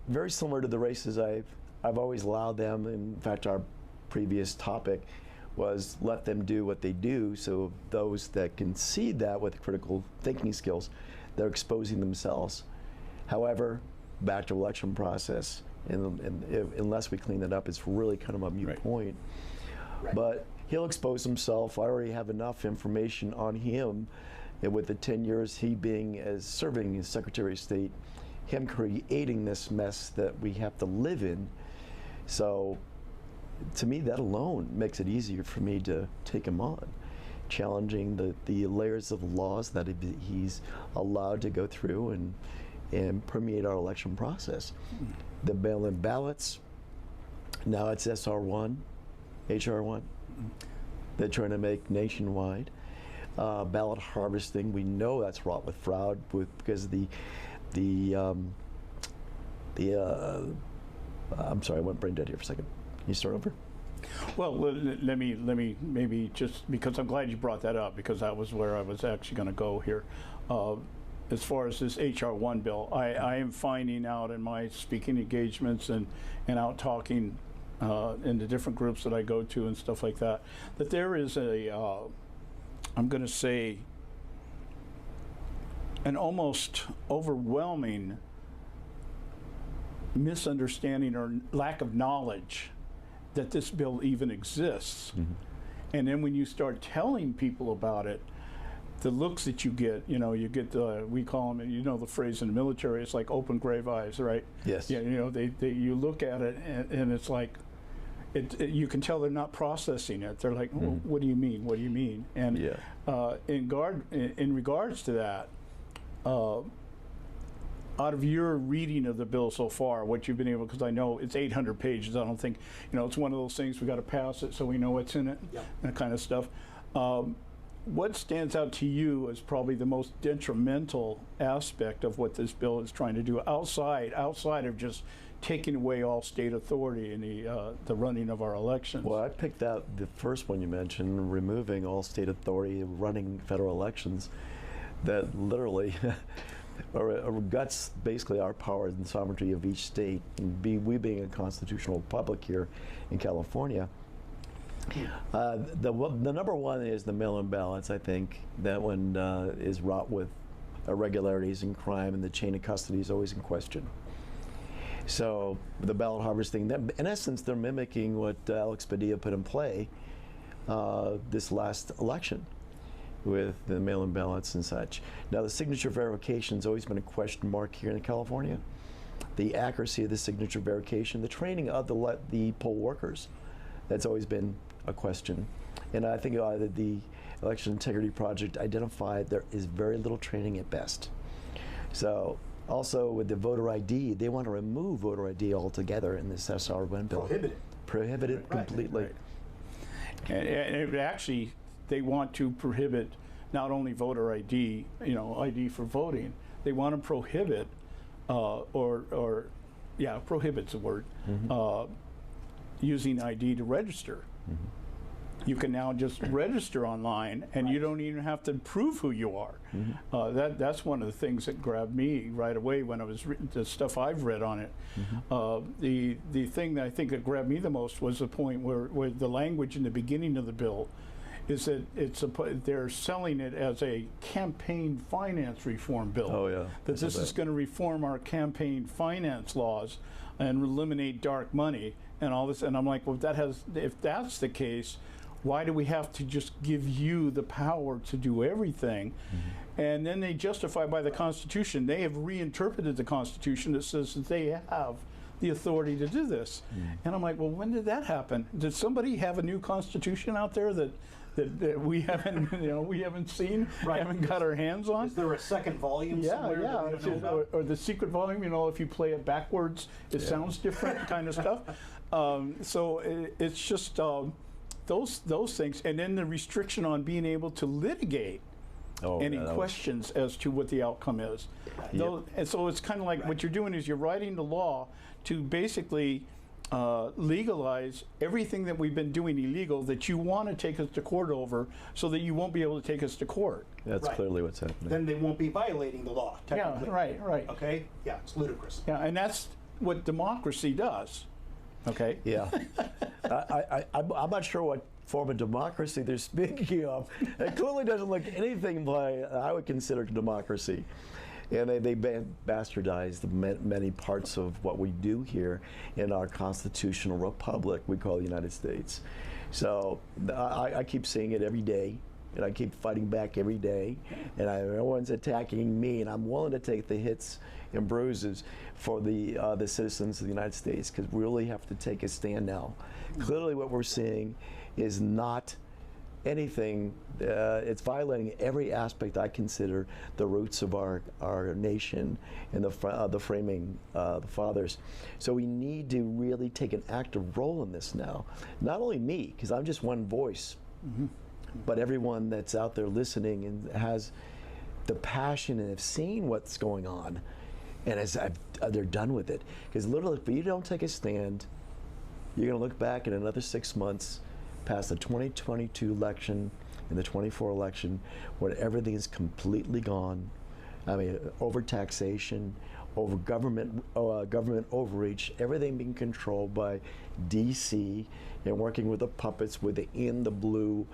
very similar to the races I've always allowed them. In fact, our previous topic was let them do what they do, so those that can see that with critical thinking skills, they're exposing themselves. However, back to election process, and unless we clean that up, it's really kind of a moot point. Right. But he'll expose himself. I already have enough information on him, and with the 10 years he serving as Secretary of State, him creating this mess that we have to live in. So to me, that alone makes it easier for me to take him on, challenging the layers of laws that he's allowed to go through and permeate our election process. The mail-in ballots, now it's SR1, HR1, they're trying to make nationwide. Ballot harvesting, we know that's wrought with fraud because of I'm sorry, I went brain dead here for a second. Can you start over? Well, let me maybe just, because I'm glad you brought that up, because that was where I was actually going to go here. As far as this HR1 bill, I am finding out in my speaking engagements and out talking in the different groups that I go to and stuff like that, that there is I'm going to say, an almost overwhelming misunderstanding or lack of knowledge that this bill even exists. Mm-hmm. And then when you start telling people about it, the looks that you get, you get the, we call them, the phrase in the military, it's like open grave eyes, right? Yes. Yeah, you look at it and it's like, you can tell they're not processing it. They're like, oh, what do you mean? What do you mean? And in regards to that, out of your reading of the bill so far, what you've been able, because I know it's 800 pages, I don't think, it's one of those things, we got to pass it so we know what's in it, that kind of stuff. What stands out to you as probably the most detrimental aspect of what this bill is trying to do outside of just taking away all state authority in the running of our elections? Well, I picked out the first one you mentioned, removing all state authority of running federal elections. That literally guts basically our power and sovereignty of each state. And we being a constitutional republic here in California, the number one is the mail-in ballots. I think that one is wrought with irregularities and crime, and the chain of custody is always in question. So the ballot harvesting, in essence, they're mimicking what Alex Padilla put in play this last election with the mail-in ballots and such. Now, the signature verification has always been a question mark here in California. The accuracy of the signature verification, the training of the poll workers, that's always been a question. And I think the Election Integrity Project identified there is very little training at best. So also with the voter ID, they want to remove voter ID altogether in this SR1 bill. Prohibit it completely. Right. And it actually, they want to prohibit not only voter ID, ID for voting, they want to prohibit, prohibit's the word, using ID to register. You can now just register online, and you don't even have to prove who you are. That's one of the things that grabbed me right away when I was the stuff I've read on it. The thing that I think that grabbed me the most was the point where the language in the beginning of the bill is that they're selling it as a campaign finance reform bill. Oh yeah. That this is going to reform our campaign finance laws and eliminate dark money and all this. And I'm like, well, if that's the case, why do we have to just give you the power to do everything? And then they justify by the Constitution. They have reinterpreted the Constitution that says that they have the authority to do this. And I'm like, well, when did that happen? Did somebody have a new Constitution out there that we haven't, we haven't seen, haven't got our hands on? Is there a second volume somewhere? That we don't know about? Or the secret volume, if you play it backwards, it sounds different kind of stuff. So it's just those things. And then the restriction on being able to litigate any questions as to what the outcome is. And so it's kind of like what you're doing is you're writing the law to basically legalize everything that we've been doing illegal that you want to take us to court over, so that you won't be able to take us to court. That's clearly what's happening. Then they won't be violating the law, technically. Yeah, right. Okay? Yeah, it's ludicrous. Yeah, and that's what democracy does. Okay? Yeah. I'm not sure what form of democracy they're speaking of. It clearly doesn't look anything like I would consider democracy. And they bastardize many parts of what we do here in our constitutional republic we call the United States. So I keep seeing it every day, and I keep fighting back every day, and everyone's attacking me, and I'm willing to take the hits and bruises for the citizens of the United States, because we really have to take a stand now. Clearly what we're seeing is not anything, it's violating every aspect I consider the roots of our nation and the framing, the fathers. So we need to really take an active role in this now. Not only me, because I'm just one voice, but everyone that's out there listening and has the passion and have seen what's going on, and they're done with it. Because literally, if you don't take a stand, you're going to look back in another 6 months past the 2022 election and the 24 election, where everything is completely gone. I mean, over taxation, over government overreach, everything being controlled by DC and working with the puppets within the blue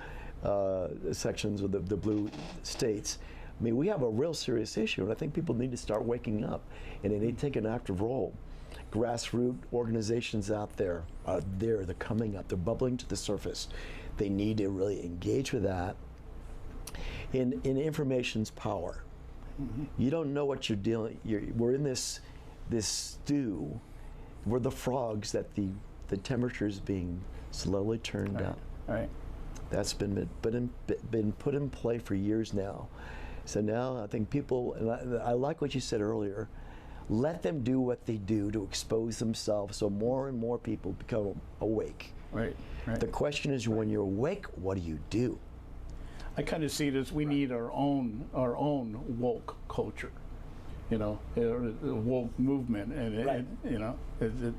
sections of the blue states. I mean, we have a real serious issue, and I think people need to start waking up, and they need to take an active role. Grassroots organizations out there are there, they're coming up, they're bubbling to the surface. They need to really engage with that. In information's power. You don't know what you're dealing, we're in this stew, we're the frogs that the temperature is being slowly turned down. Right. That's been put in play for years now. So now I think people, and I like what you said earlier, let them do what they do to expose themselves so more and more people become awake. Right. The question is, when you're awake, what do you do? I kind of see it as we need our own woke culture, you know, woke movement, and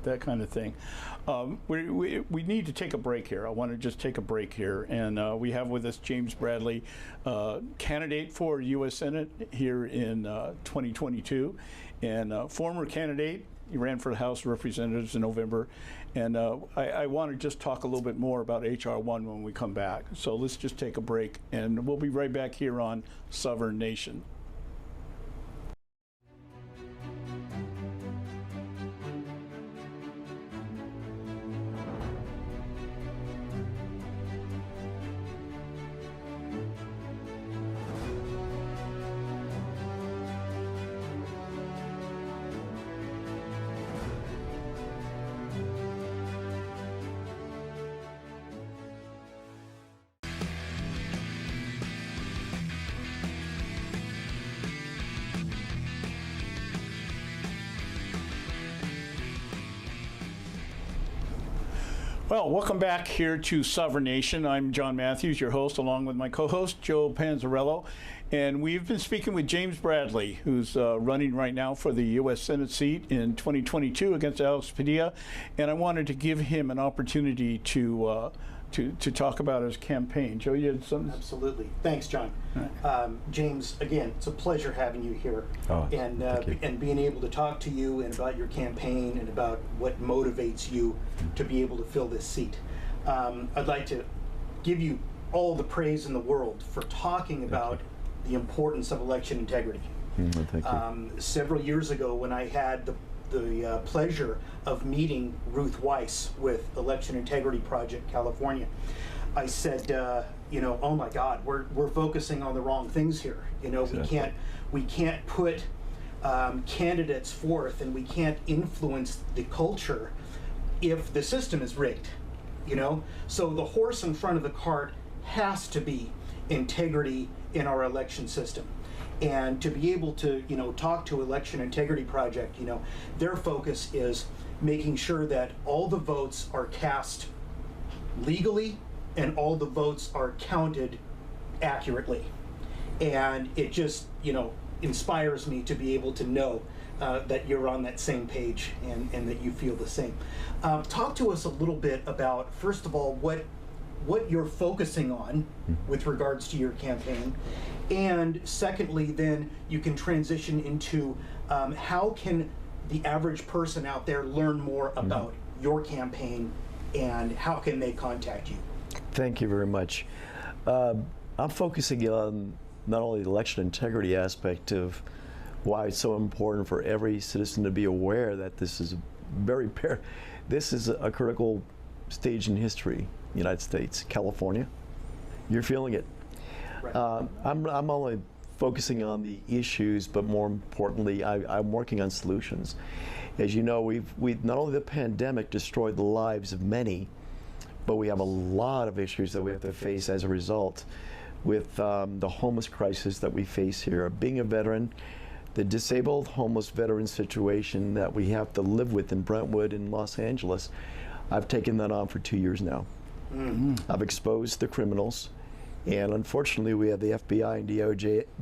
that kind of thing. We need to take a break here. I want to just take a break here, and we have with us James Bradley, candidate for U.S. Senate here in 2022, and former candidate. He ran for the House of Representatives in November, and I want to just talk a little bit more about H.R. 1 when we come back. So let's just take a break, and we'll be right back here on Sovereign Nation. Well, welcome back here to Sovereign Nation. I'm John Matthews, your host, along with my co-host, Joe Panzarello. And we've been speaking with James Bradley, who's running right now for the U.S. Senate seat in 2022 against Alex Padilla. And I wanted to give him an opportunity to talk about his campaign. Joe, you had something? Absolutely. Thanks, John. James, again, it's a pleasure having you here, and being able to talk to you and about your campaign and about what motivates you to be able to fill this seat. I'd like to give you all the praise in the world for talking about the importance of election integrity. Thank you. Several years ago, when I had the pleasure of meeting Ruth Weiss with Election Integrity Project California, I said, oh my God, we're focusing on the wrong things here. Exactly. we can't put candidates forth, and we can't influence the culture if the system is rigged. So the horse in front of the cart has to be integrity in our election system. And to be able to, talk to Election Integrity Project, their focus is making sure that all the votes are cast legally and all the votes are counted accurately. And it just, inspires me to be able to know that you're on that same page and that you feel the same. Talk to us a little bit about, first of all, what you're focusing on with regards to your campaign. And secondly, then you can transition into how can the average person out there learn more about your campaign, and how can they contact you? Thank you very much. I'm focusing on not only the election integrity aspect of why it's so important for every citizen to be aware that this is this is a critical stage in history. United States, California, you're feeling it. Right. I'm only focusing on the issues, but more importantly, I'm working on solutions. As you know, we've not only the pandemic destroyed the lives of many, but we have a lot of issues that we have to face as a result with the homeless crisis that we face here. Being a veteran, the disabled homeless veteran situation that we have to live with in Brentwood and Los Angeles, I've taken that on for 2 years now. Mm-hmm. I've exposed the criminals, and unfortunately we have the FBI and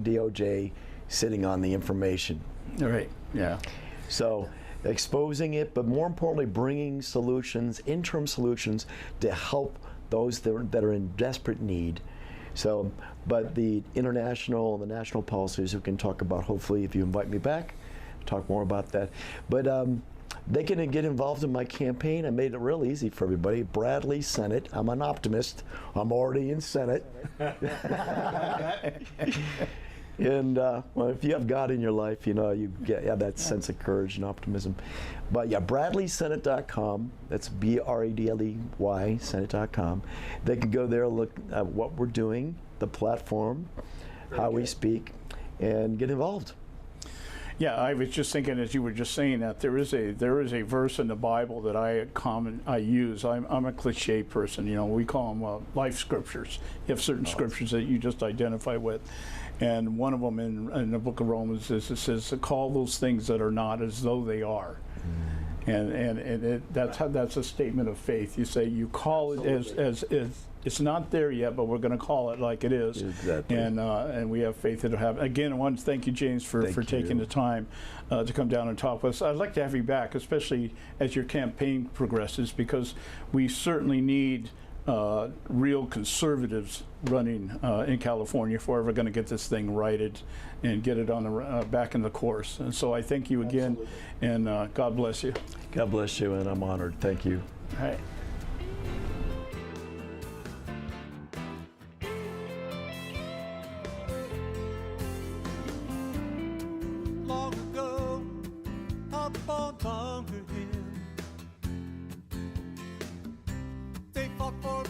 DOJ sitting on the information. All right, yeah. So exposing it, but more importantly bringing solutions, interim solutions, to help those that are in desperate need. So, but the international and the national policies we can talk about, hopefully if you invite me back, talk more about that. But they can get involved in my campaign. I made it real easy for everybody. Bradley Senate. I'm an optimist. I'm already in Senate. And well, if you have God in your life, you know, you have that sense of courage and optimism. But yeah, BradleySenate.com. That's BRADLEY, Senate.com. They can go there, look at what we're doing, the platform, how we speak, and get involved. Yeah, I was just thinking as you were just saying that there is a verse in the Bible that I use. I'm a cliche person, you know. We call them life scriptures. You have certain scriptures that you just identify with, and one of them in the book of Romans is, it says to call those things that are not as though they are. And that's a statement of faith. You say you call it as it's not there yet, but we're going to call it like it is. Exactly. And we have faith that it'll happen. Again, I want to thank you, James, for taking the time to come down and talk with us. I'd like to have you back, especially as your campaign progresses, because we certainly need real conservatives running in California if we're ever going to get this thing righted and get it on the back in the course. And so I thank you again, and God bless you. God bless you, and I'm honored. Thank you. All right. Long ago, up on Bunker Hill, they fought for